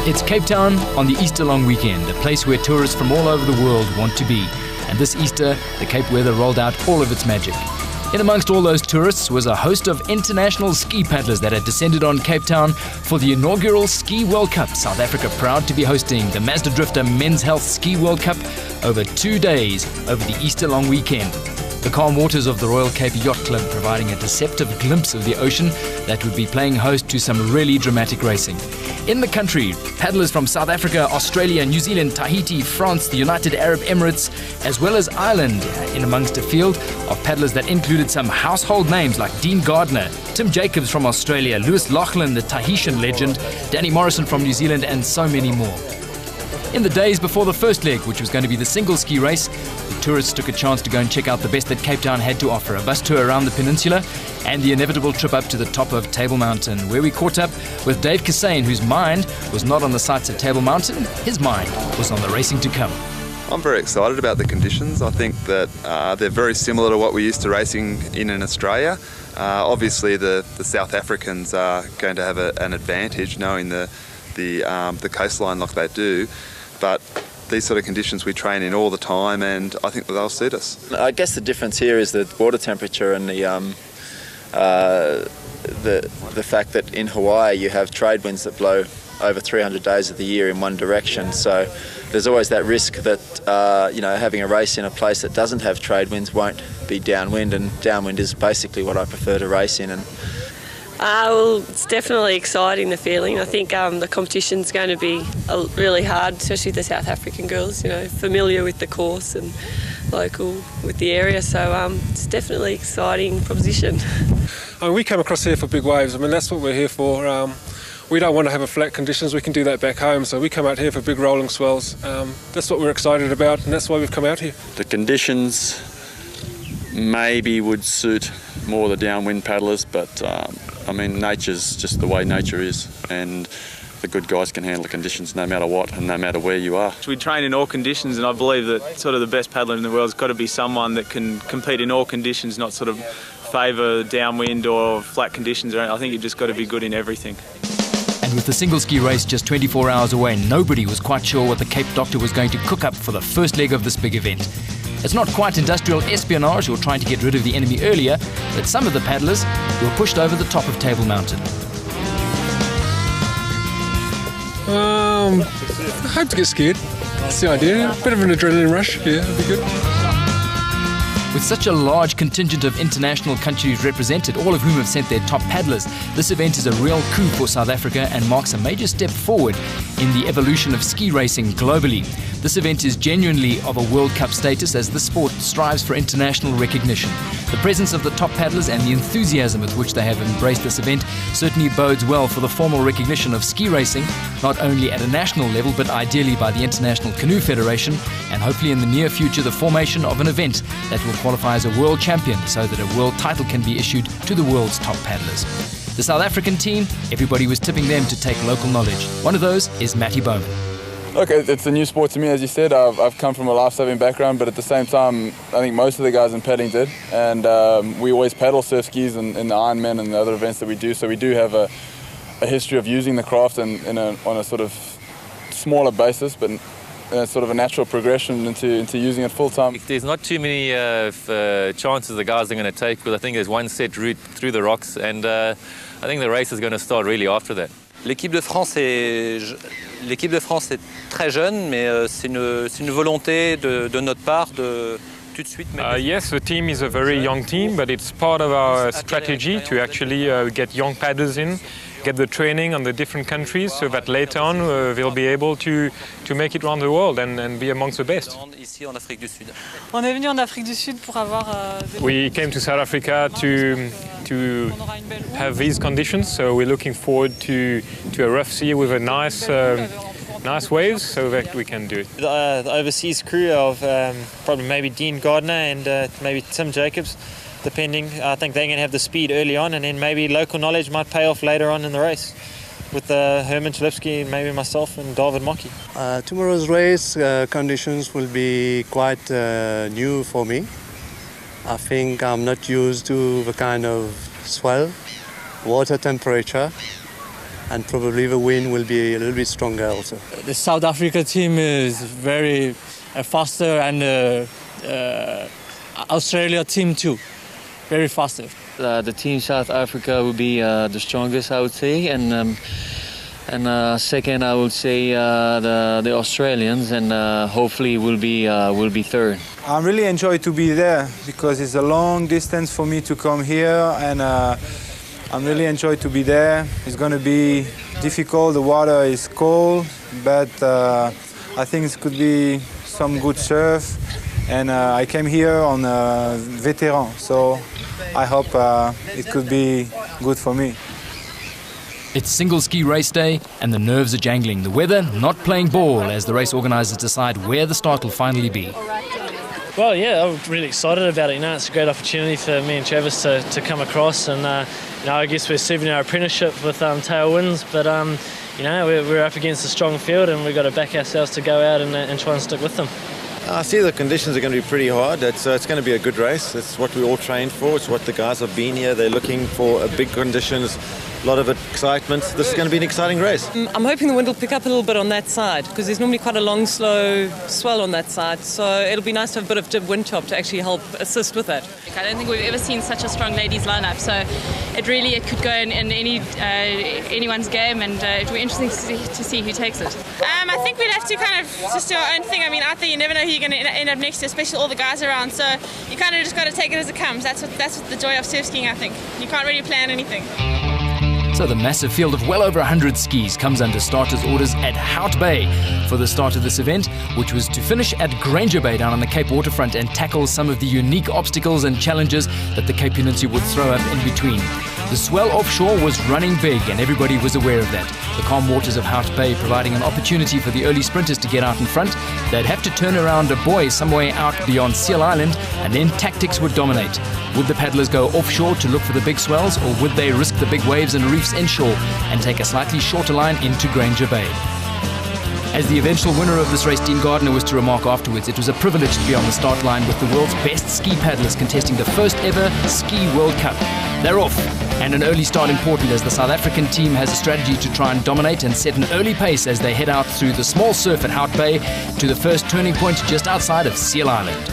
It's Cape Town on the Easter long weekend, a place where tourists from all over the world want to be. And this Easter, the Cape weather rolled out all of its magic. In amongst all those tourists was a host of international ski paddlers that had descended on Cape Town for the inaugural Ski World Cup. South Africa proud to be hosting the Mazda Drifter Men's Health Ski World Cup over 2 days over the Easter long weekend. The calm waters of the Royal Cape Yacht Club providing a deceptive glimpse of the ocean that would be playing host to some really dramatic racing. In the country, paddlers from South Africa, Australia, New Zealand, Tahiti, France, the United Arab Emirates, as well as Ireland, in amongst a field of paddlers that included some household names like Dean Gardner, Tim Jacobs from Australia, Lewis Loughlin, the Tahitian legend, Danny Morrison from New Zealand, and so many more. In the days before the first leg, which was going to be the single ski race, the tourists took a chance to go and check out the best that Cape Town had to offer, a bus tour around the peninsula and the inevitable trip up to the top of Table Mountain, where we caught up with Dave Kasane, whose mind was not on the sights of Table Mountain, his mind was on the racing to come. I'm very excited about the conditions. I think that they're very similar to what we're used to racing in Australia. Obviously the South Africans are going to have an advantage knowing the coastline like they do. But these sort of conditions we train in all the time, and I think that they'll suit us. I guess the difference here is the water temperature and the fact that in Hawaii you have trade winds that blow over 300 days of the year in one direction. So there's always that risk that having a race in a place that doesn't have trade winds won't be downwind, and downwind is basically what I prefer to race in. Well, it's definitely exciting, the feeling. I think the competition's going to be really hard, especially the South African girls, familiar with the course and local with the area. So it's definitely an exciting proposition. We come across here for big waves. That's what we're here for. We don't want to have flat conditions. We can do that back home. So we come out here for big rolling swells. That's what we're excited about, and that's why we've come out here. The conditions maybe would suit more the downwind paddlers, but nature's just the way nature is, and the good guys can handle the conditions no matter what and no matter where you are. We train in all conditions, and I believe that sort of the best paddler in the world has got to be someone that can compete in all conditions, not sort of favour downwind or flat conditions. I think you've just got to be good in everything. And with the single ski race just 24 hours away, nobody was quite sure what the Cape Doctor was going to cook up for the first leg of this big event. It's not quite industrial espionage or trying to get rid of the enemy earlier, but some of the paddlers were pushed over the top of Table Mountain. I hope to get scared. That's the idea. A bit of an adrenaline rush. Yeah, it'd be good. With such a large contingent of international countries represented, all of whom have sent their top paddlers, this event is a real coup for South Africa and marks a major step forward in the evolution of ski racing globally. This event is genuinely of a World Cup status as the sport strives for international recognition. The presence of the top paddlers and the enthusiasm with which they have embraced this event certainly bodes well for the formal recognition of ski racing, not only at a national level but ideally by the International Canoe Federation, and hopefully in the near future the formation of an event that will qualify as a world champion so that a world title can be issued to the world's top paddlers. The South African team, everybody was tipping them to take local knowledge. One of those is Matty Bowman. Look, it's a new sport to me, as you said. I've come from a life-saving background, but at the same time, I think most of the guys in paddling did. And we always paddle surf skis in the Ironman and the other events that we do. So we do have a history of using the craft on a sort of smaller basis, but sort of a natural progression into using it full-time. There's not too many chances the guys are going to take, because I think there's one set route through the rocks, and I think the race is going to start really after that. L'équipe de France est très jeune, mais c'est une volonté de notre part de tout de suite. Yes, the team is a very young team, but it's part of our strategy to actually get young paddlers in, get the training on the different countries, so that later on they'll be able to make it around the world and be amongst the best. Ici en Afrique du Sud. On est venu en Afrique du Sud pour avoir. We came to South Africa to have these conditions, so we're looking forward to a rough sea with a nice waves, so that we can do it. The overseas crew of probably maybe Dean Gardner and maybe Tim Jacobs, depending. I think they're going to have the speed early on, and then maybe local knowledge might pay off later on in the race with Herman Chlipsky, maybe myself and David Mocky. Tomorrow's race conditions will be quite new for me. I think I'm not used to the kind of swell, water temperature, and probably the wind will be a little bit stronger also. The South Africa team is very faster, and Australia team too, very faster. The team South Africa will be the strongest, I would say, and second I would say the Australians, and hopefully will be third. I really enjoy to be there because it's a long distance for me to come here, and I'm really enjoy to be there. It's going to be difficult. The water is cold, but I think it could be some good surf. And I came here on a veteran, so I hope it could be good for me. It's single ski race day and the nerves are jangling. The weather not playing ball as the race organisers decide where the start will finally be. Well, yeah, I'm really excited about it. It's a great opportunity for me and Travis to come across, and I guess we're serving our apprenticeship with tailwinds, but we're up against a strong field and we've got to back ourselves to go out and try and stick with them. I see the conditions are going to be pretty hard. It's going to be a good race. It's what we all trained for. It's what the guys have been here. They're looking for big conditions, a lot of excitement. This is going to be an exciting race. I'm hoping the wind will pick up a little bit on that side because there's normally quite a long, slow swell on that side. So it'll be nice to have a bit of wind top to actually help assist with that. I don't think we've ever seen such a strong ladies lineup. So it could go in anyone's game, and it'll be interesting to see who takes it. I think we'd have to kind of just do our own thing. I mean, out there you never know who you're going to end up next to, especially all the guys around. So you kind of just got to take it as it comes. That's what the joy of surf skiing, I think. You can't really plan anything. So the massive field of well over 100 skis comes under starters' orders at Hout Bay for the start of this event, which was to finish at Granger Bay down on the Cape waterfront and tackle some of the unique obstacles and challenges that the Cape Peninsula would throw up in between. The swell offshore was running big and everybody was aware of that. The calm waters of Hout Bay providing an opportunity for the early sprinters to get out in front. They'd have to turn around a buoy some way out beyond Seal Island, and then tactics would dominate. Would the paddlers go offshore to look for the big swells, or would they risk the big waves and reefs inshore and take a slightly shorter line into Granger Bay? As the eventual winner of this race, Dean Gardner, was to remark afterwards, it was a privilege to be on the start line with the world's best ski paddlers contesting the first ever Ski World Cup. They're off, and an early start important as the South African team has a strategy to try and dominate and set an early pace as they head out through the small surf at Hout Bay to the first turning point just outside of Seal Island.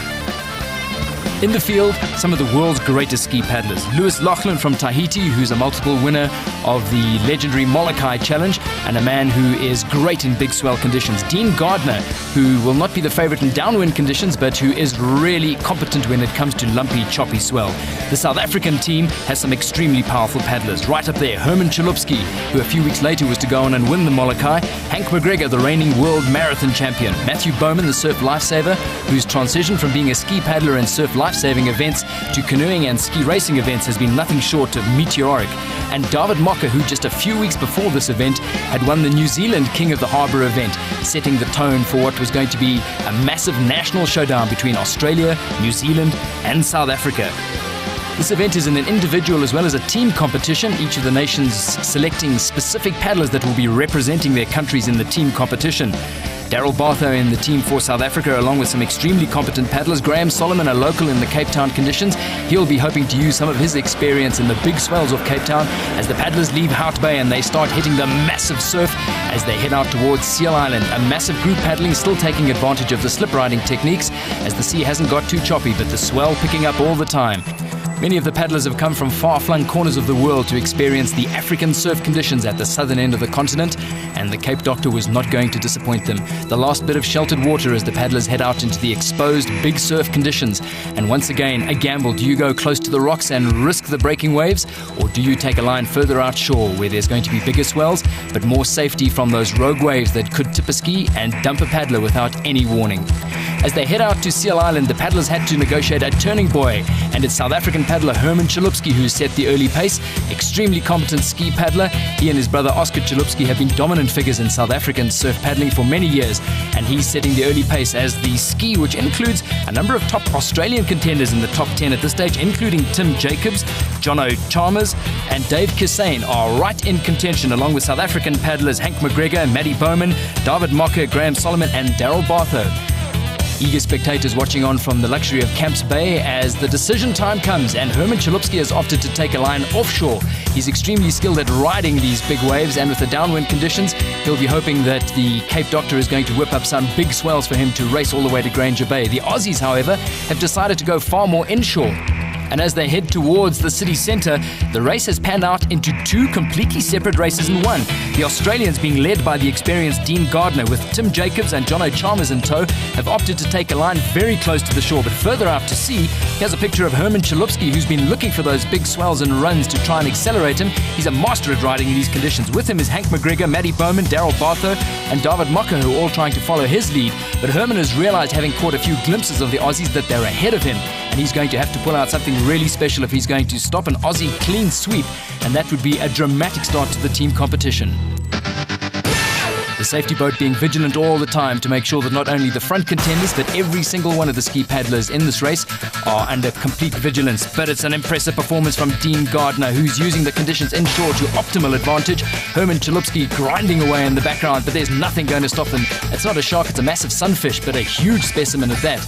In the field, some of the world's greatest ski paddlers. Lewis Laughlin from Tahiti, who's a multiple winner of the legendary Molokai Challenge, and a man who is great in big swell conditions. Dean Gardner, who will not be the favourite in downwind conditions, but who is really competent when it comes to lumpy, choppy swell. The South African team has some extremely powerful paddlers. Right up there, Herman Chalupsky, who a few weeks later was to go on and win the Molokai. Hank McGregor, the reigning world marathon champion. Matthew Bowman, the surf lifesaver, whose transition from being a ski paddler and surf lifesaving events to canoeing and ski racing events has been nothing short of meteoric. And David Mocker, who just a few weeks before this event had won the New Zealand King of the Harbour event, setting the tone for what was going to be a massive national showdown between Australia, New Zealand and South Africa. This event is in an individual as well as a team competition, each of the nations selecting specific paddlers that will be representing their countries in the team competition. Daryl Bartho in the team for South Africa, along with some extremely competent paddlers. Graham Solomon, a local in the Cape Town conditions. He'll be hoping to use some of his experience in the big swells of Cape Town as the paddlers leave Hout Bay and they start hitting the massive surf as they head out towards Seal Island. A massive group paddling, still taking advantage of the slip riding techniques as the sea hasn't got too choppy, but the swell picking up all the time. Many of the paddlers have come from far-flung corners of the world to experience the African surf conditions at the southern end of the continent, and the Cape Doctor was not going to disappoint them. The last bit of sheltered water as the paddlers head out into the exposed big surf conditions. And once again, a gamble. Do you go close to the rocks and risk the breaking waves, or do you take a line further out shore where there's going to be bigger swells, but more safety from those rogue waves that could tip a ski and dump a paddler without any warning? As they head out to Seal Island, the paddlers had to negotiate a turning buoy, and it's South African paddler Herman Chalupsky who set the early pace. Extremely competent ski paddler. He and his brother Oscar Chalupsky have been dominant figures in South African surf paddling for many years, and he's setting the early pace as the ski, which includes a number of top Australian contenders in the top 10 at this stage, including Tim Jacobs, Jono Chalmers and Dave Kasane, are right in contention, along with South African paddlers Hank McGregor, Matty Bowman, David Mocker, Graham Solomon and Daryl Bartho. Eager spectators watching on from the luxury of Camps Bay as the decision time comes and Herman Chalupsky has opted to take a line offshore. He's extremely skilled at riding these big waves, and with the downwind conditions, he'll be hoping that the Cape Doctor is going to whip up some big swells for him to race all the way to Granger Bay. The Aussies, however, have decided to go far more inshore. And as they head towards the city centre, the race has panned out into two completely separate races in one. The Australians, being led by the experienced Dean Gardner with Tim Jacobs and Jono Chalmers in tow, have opted to take a line very close to the shore. But further out to sea, here's a picture of Herman Chalupsky, who's been looking for those big swells and runs to try and accelerate him. He's a master at riding in these conditions. With him is Hank McGregor, Matty Bowman, Daryl Bartho and David Mocker, who are all trying to follow his lead. But Herman has realised, having caught a few glimpses of the Aussies, that they're ahead of him. And he's going to have to pull out something really special if he's going to stop an Aussie clean sweep, and that would be a dramatic start to the team competition. The safety boat being vigilant all the time to make sure that not only the front contenders but every single one of the ski paddlers in this race are under complete vigilance. But it's an impressive performance from Dean Gardner, who's using the conditions inshore to optimal advantage. Herman Chalupsky grinding away in the background, but there's nothing going to stop them. It's not a shark, it's a massive sunfish, but a huge specimen at that.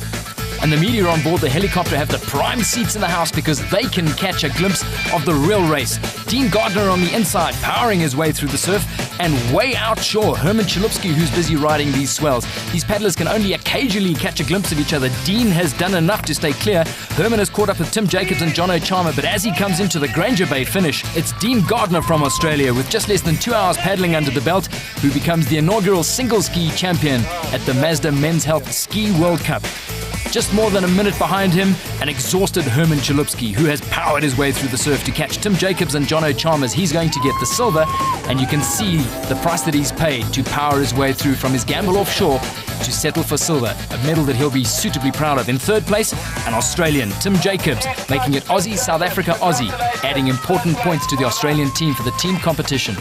And the media on board the helicopter have the prime seats in the house because they can catch a glimpse of the real race. Dean Gardner on the inside, powering his way through the surf, and way outshore, Herman Chalupsky, who's busy riding these swells. These paddlers can only occasionally catch a glimpse of each other. Dean has done enough to stay clear. Herman has caught up with Tim Jacobs and Jono Chalmers, but as he comes into the Granger Bay finish, it's Dean Gardner from Australia with just less than 2 hours paddling under the belt, who becomes the inaugural single ski champion at the Mazda Men's Health Ski World Cup. Just more than a minute behind him, an exhausted Herman Chalupsky, who has powered his way through the surf to catch Tim Jacobs and Jono Chalmers. He's going to get the silver, and you can see the price that he's paid to power his way through from his gamble offshore to settle for silver, a medal that he'll be suitably proud of. In third place, an Australian, Tim Jacobs, making it Aussie, South Africa, Aussie, adding important points to the Australian team for the team competition.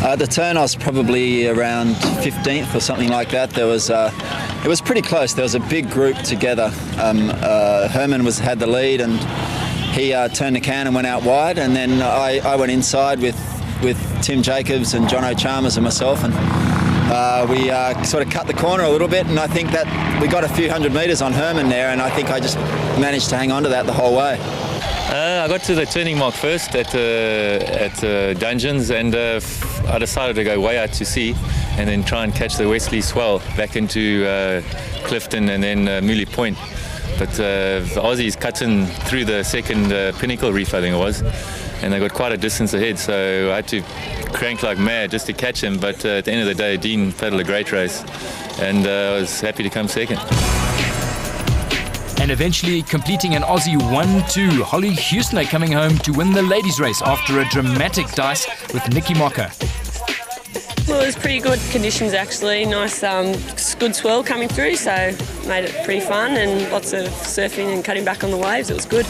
The turn I was probably around 15th or something like that. It was pretty close. There was a big group together. Herman had the lead, and he turned the can and went out wide, and then I went inside with Tim Jacobs and Jono Chalmers and myself, and we sort of cut the corner a little bit, and I think that we got a few hundred metres on Herman there, and I think I just managed to hang on to that the whole way. I got to the turning mark first at Dungeons, and I decided to go way out to sea and then try and catch the westerly swell back into Clifton and then Mooley Point. But the Aussies cut in through the second Pinnacle Reef, I think it was, and they got quite a distance ahead, so I had to crank like mad just to catch him. But at the end of the day, Dean paddled a great race, and I was happy to come second. And eventually completing an Aussie 1-2, Holly Hughesner coming home to win the ladies' race after a dramatic dice with Nikki Mocker. Well, it was pretty good conditions actually. Nice, good swell coming through, so made it pretty fun, and lots of surfing and cutting back on the waves. It was good.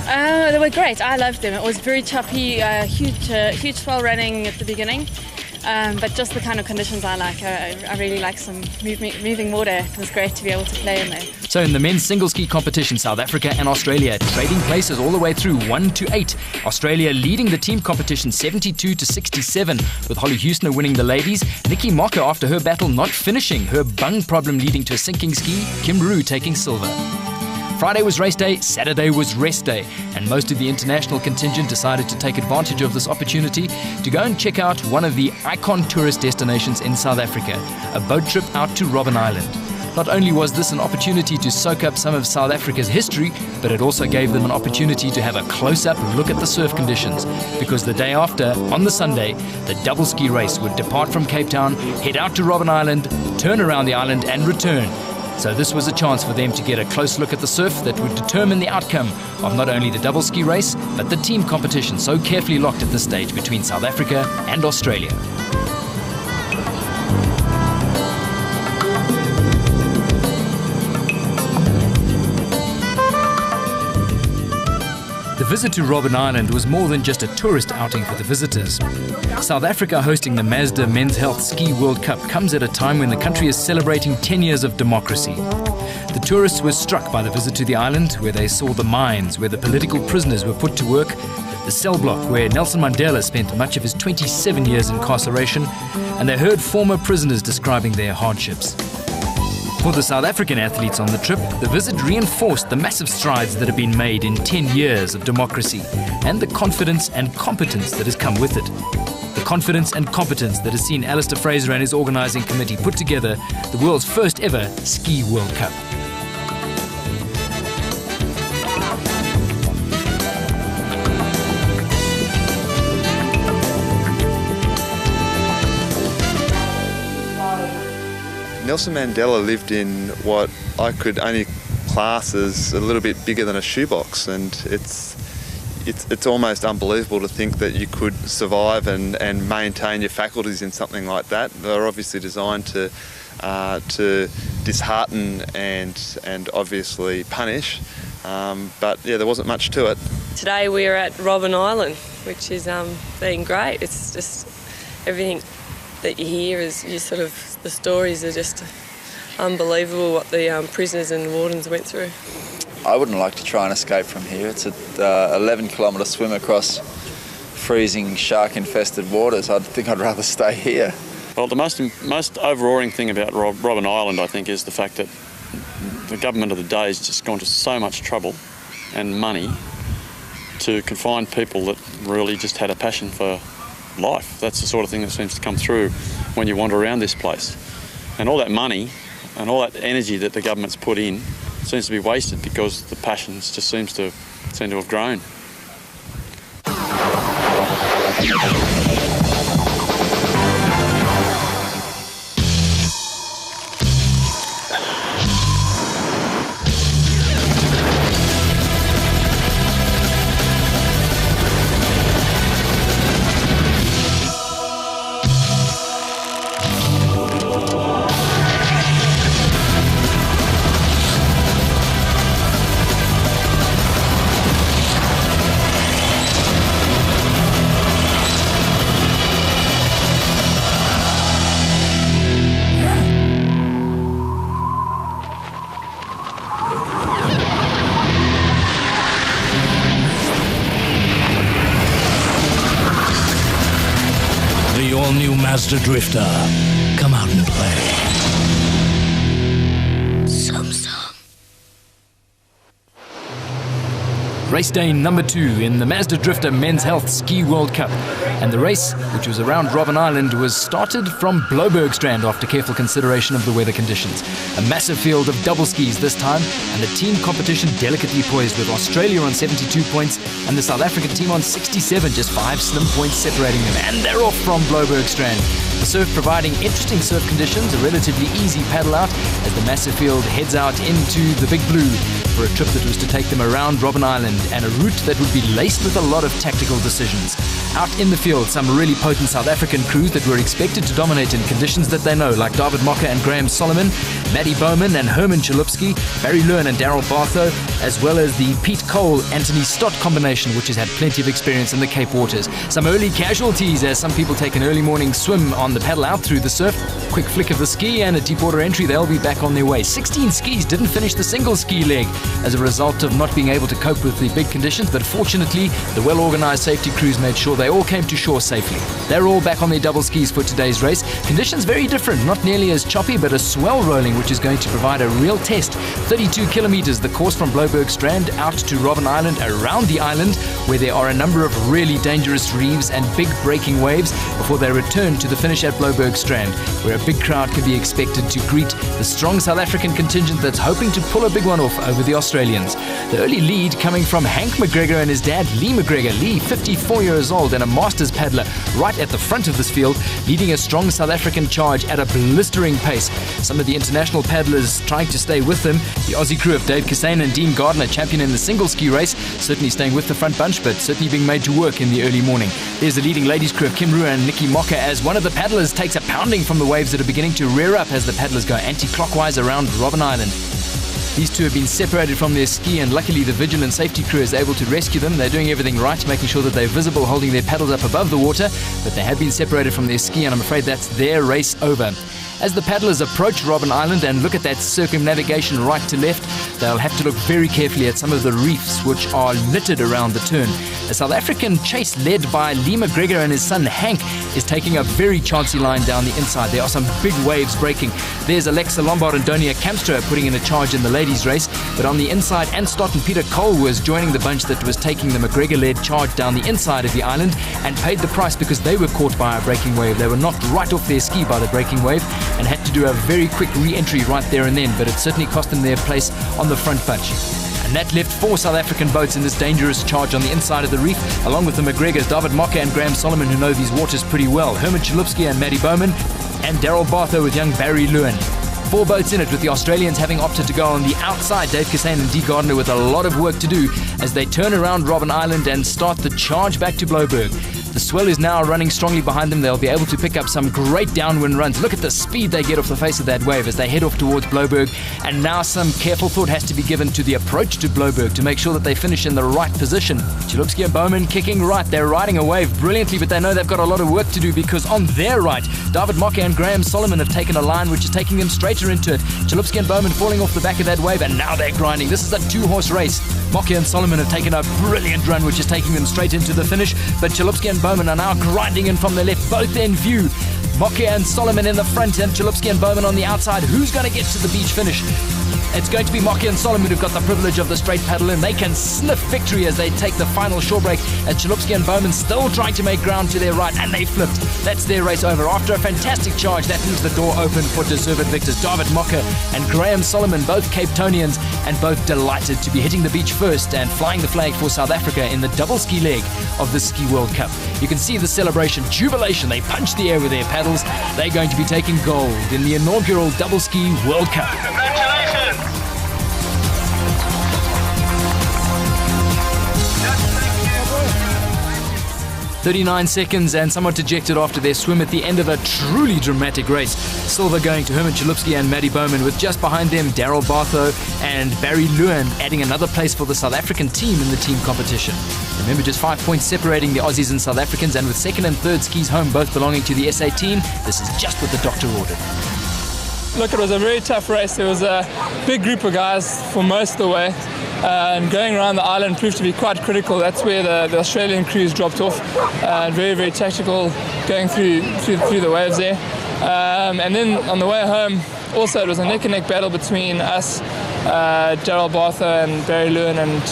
They were great. I loved them. It was very choppy, huge swell running at the beginning. But just the kind of conditions I like. I really like some moving water. It was great to be able to play in there. So in the men's single ski competition, South Africa and Australia trading places all the way through 1-8. Australia leading the team competition 72-67, with Holly Hughesner winning the ladies. Nikki Mocker, after her battle not finishing, her bung problem leading to a sinking ski. Kim Roo taking silver. Friday was race day, Saturday was rest day, and most of the international contingent decided to take advantage of this opportunity to go and check out one of the icon tourist destinations in South Africa, a boat trip out to Robben Island. Not only was this an opportunity to soak up some of South Africa's history, but it also gave them an opportunity to have a close-up look at the surf conditions, because the day after, on the Sunday, the double ski race would depart from Cape Town, head out to Robben Island, turn around the island and return. So this was a chance for them to get a close look at the surf that would determine the outcome of not only the double ski race, but the team competition so carefully locked at this stage between South Africa and Australia. The visit to Robben Island was more than just a tourist outing for the visitors. South Africa hosting the Mazda Men's Health Ski World Cup comes at a time when the country is celebrating 10 years of democracy. The tourists were struck by the visit to the island, where they saw the mines, where the political prisoners were put to work, the cell block where Nelson Mandela spent much of his 27 years incarceration, and they heard former prisoners describing their hardships. For the South African athletes on the trip, the visit reinforced the massive strides that have been made in 10 years of democracy and the confidence and competence that has come with it. The confidence and competence that has seen Alistair Fraser and his organising committee put together the world's first ever Ski World Cup. Nelson Mandela lived in what I could only class as a little bit bigger than a shoebox, and it's almost unbelievable to think that you could survive and maintain your faculties in something like that. They're obviously designed to dishearten and obviously punish, but yeah, there wasn't much to it. Today we're at Robben Island, which is been great. It's just everything that you hear is the stories are just unbelievable what the prisoners and wardens went through. I wouldn't like to try and escape from here. It's an 11-kilometre swim across freezing shark-infested waters. I think I'd rather stay here. Well, the most overawing thing about Robben Island, I think, is the fact that the government of the day has just gone to so much trouble and money to confine people that really just had a passion for life. That's the sort of thing that seems to come through when you wander around this place. And all that money and all that energy that the government's put in seems to be wasted because the passions just seem to have grown. All-new Mazda Drifter. Come out and play. Race day number 2 in the Mazda Drifter Men's Health Ski World Cup. And the race, which was around Robben Island, was started from Blobergstrand after careful consideration of the weather conditions. A massive field of double skis this time, and the team competition delicately poised with Australia on 72 points and the South African team on 67, just 5 slim points separating them. And they're off from Blobergstrand. The surf providing interesting surf conditions, a relatively easy paddle out as the massive field heads out into the Big Blue for a trip that was to take them around Robben Island and a route that would be laced with a lot of tactical decisions. Out in the field, some really potent South African crews that were expected to dominate in conditions that they know, like David Mocker and Graham Solomon, Maddie Bowman and Herman Chalupsky, Barry Lurn and Daryl Bartho, as well as the Pete Cole-Anthony Stott combination, which has had plenty of experience in the Cape Waters. Some early casualties as some people take an early morning swim on the paddle out through the surf. Quick flick of the ski and a deep water entry, they'll be back on their way. 16 skis didn't finish the single ski leg as a result of not being able to cope with the big conditions, but fortunately the well-organized safety crews made sure they all came to shore safely. They're all back on their double skis for today's race. Conditions very different, not nearly as choppy, but a swell rolling which is going to provide a real test. 32 kilometers the course from Blobergstrand out to Robben Island, around the island where there are a number of really dangerous reefs and big breaking waves before they return to the finish at Blobergstrand, where a big crowd can be expected to greet the strong South African contingent that's hoping to pull a big one off over the Australians. The early lead coming from Hank McGregor and his dad Lee McGregor. Lee, 54 years old and a masters paddler, right at the front of this field, leading a strong South African charge at a blistering pace. Some of the international paddlers trying to stay with them. The Aussie crew of Dave Kasane and Dean Gardner, champion in the single ski race, certainly staying with the front bunch, but certainly being made to work in the early morning. There's the leading ladies crew of Kim Rua and Nikki Mocker as one of the paddlers takes a pounding from the waves that are beginning to rear up as the paddlers go anti-clockwise around Robben Island. These two have been separated from their ski, and luckily the vigilant safety crew is able to rescue them. They're doing everything right, making sure that they're visible, holding their paddles up above the water, but they have been separated from their ski, and I'm afraid that's their race over. As the paddlers approach Robben Island and look at that circumnavigation right to left, they'll have to look very carefully at some of the reefs which are littered around the turn. A South African chase led by Lee McGregor and his son Hank is taking a very chancy line down the inside. There are some big waves breaking. There's Alexa Lombard and Donia Kamstra putting in a charge in the ladies' race. But on the inside, Ann Stott and Peter Cole was joining the bunch that was taking the McGregor-led charge down the inside of the island and paid the price because they were caught by a breaking wave. They were knocked right off their ski by the breaking wave and had to do a very quick re-entry right there and then, but it certainly cost them their place on the front bunch. And that left 4 South African boats in this dangerous charge on the inside of the reef, along with the McGregors, David Mocker and Graham Solomon, who know these waters pretty well, Herman Chalupsky and Maddie Bowman, and Daryl Bartho with young Barry Lewin. 4 boats in it, with the Australians having opted to go on the outside. Dave Kasane and Gardner with a lot of work to do as they turn around Robben Island and start the charge back to Blouberg. The swell is now running strongly behind them. They'll be able to pick up some great downwind runs. Look at the speed they get off the face of that wave as they head off towards Blouberg. And now some careful thought has to be given to the approach to Blouberg to make sure that they finish in the right position. Chalupsky and Bowman kicking right. They're riding a wave brilliantly, but they know they've got a lot of work to do because on their right, David Mocker and Graham Solomon have taken a line which is taking them straighter into it. Chalupsky and Bowman falling off the back of that wave, and now they're grinding. This is a 2-horse race. Mocker and Solomon have taken a brilliant run which is taking them straight into the finish, but Chalupsky and Bowman are now grinding in from the left, both in view. Mocker and Solomon in the front and Chalupsky and Bowman on the outside. Who's going to get to the beach finish? It's going to be Mocker and Solomon who've got the privilege of the straight paddle, and they can sniff victory as they take the final shore break. And Chalupsky and Bowman still trying to make ground to their right, and they flipped. That's their race over. After a fantastic charge, that leaves the door open for deserved victors David Mocker and Graham Solomon, both Cape Townians, and both delighted to be hitting the beach first and flying the flag for South Africa in the double ski leg of the Ski World Cup. You can see the celebration, jubilation. They punch the air with their paddles. They're going to be taking gold in the inaugural double ski World Cup. Congratulations! 39 seconds and somewhat dejected after their swim at the end of a truly dramatic race. Silver going to Herman Chalupsky and Maddie Bowman, with just behind them Daryl Bartho and Barry Lewin adding another place for the South African team in the team competition. Remember, just 5 points separating the Aussies and South Africans, and with second and third skis home both belonging to the SA team, this is just what the doctor ordered. Look, it was a very tough race. There was a big group of guys for most of the way. And going around the island proved to be quite critical. That's where the Australian crews dropped off. Very, very tactical going through the waves there. And then on the way home, also it was a neck-and-neck battle between us, Daryl Bartho and Barry Lewin, and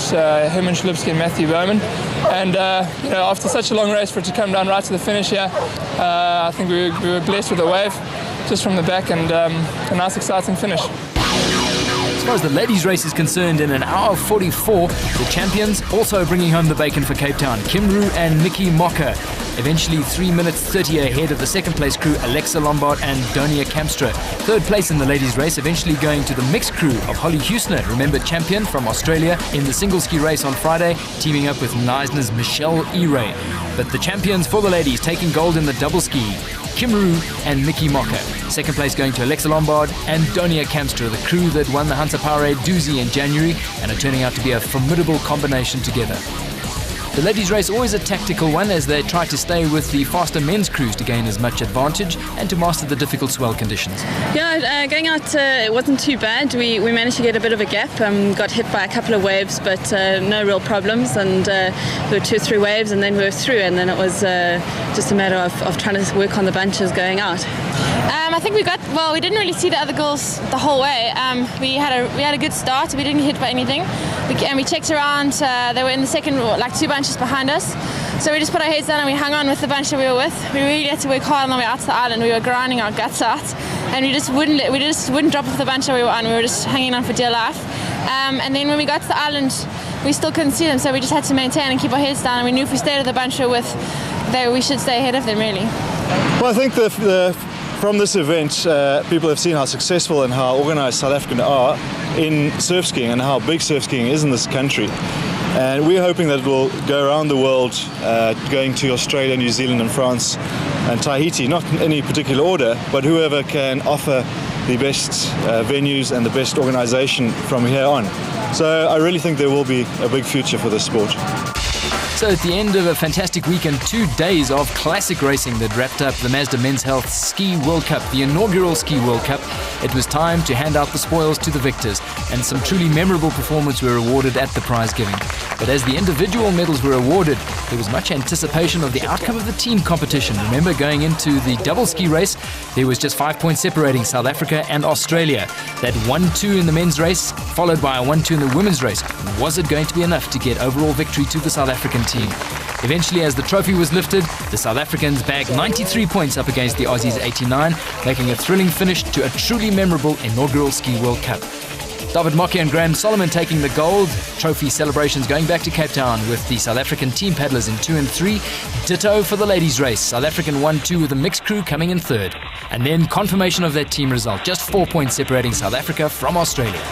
Herman Chalupsky and Matthew Bowman. And after such a long race, for it to come down right to the finish here, I think we were blessed with a wave just from the back, and a nice exciting finish. As far as the ladies' race is concerned, in an hour 44, the champions also bringing home the bacon for Cape Town, Kimru and Nikki Mocker. Eventually 3 minutes 30 ahead of the second place crew, Alexa Lombard and Donia Kamstra. Third place in the ladies' race, eventually going to the mixed crew of Holly Husner, remember champion from Australia in the single ski race on Friday, teaming up with Neisner's Michelle E-Ray. But the champions for the ladies taking gold in the double ski, Kimru and Nikki Mocker. Second place going to Alexa Lombard and Donia Kamstra, the crew that won the Hansa Parade Doozy in January and are turning out to be a formidable combination together. The ladies' race always a tactical one as they try to stay with the faster men's crews to gain as much advantage and to master the difficult swell conditions. Yeah, going out it wasn't too bad. We managed to get a bit of a gap, got hit by a couple of waves, but no real problems, and there were 2 or 3 waves and then we were through, and then it was just a matter of trying to work on the bunches going out. I think we didn't really see the other girls the whole way. We had a good start. We didn't get hit by anything. We checked around. They were in the second, 2 bunches behind us. So we just put our heads down and we hung on with the bunch that we were with. We really had to work hard on the way out to the island. We were grinding our guts out, and we just wouldn't drop off the bunch that we were on. We were just hanging on for dear life. And then when we got to the island, we still couldn't see them. So we just had to maintain and keep our heads down. And we knew if we stayed at the bunch we were with, we should stay ahead of them, really. Well, I think from this event, people have seen how successful and how organised South Africans are in surf skiing and how big surf skiing is in this country. And we're hoping that it will go around the world, going to Australia, New Zealand and France and Tahiti, not in any particular order, but whoever can offer the best venues and the best organisation from here on. So I really think there will be a big future for this sport. So at the end of a fantastic weekend, 2 days of classic racing that wrapped up the Mazda Men's Health Ski World Cup, the inaugural Ski World Cup, it was time to hand out the spoils to the victors, and some truly memorable performances were awarded at the prize giving. But as the individual medals were awarded, there was much anticipation of the outcome of the team competition. Remember, going into the double ski race, there was just 5 points separating South Africa and Australia. That 1-2 in the men's race, followed by a 1-2 in the women's race. Was it going to be enough to get overall victory to the South African team? Eventually, as the trophy was lifted, the South Africans bagged 93 points up against the Aussies 89, making a thrilling finish to a truly memorable inaugural Ski World Cup. David Mocky and Graham Solomon taking the gold. Trophy celebrations going back to Cape Town with the South African team paddlers in 2 and 3. Ditto for the ladies' race. South African 1-2 with the mixed crew coming in third. And then confirmation of that team result. Just 4 points separating South Africa from Australia.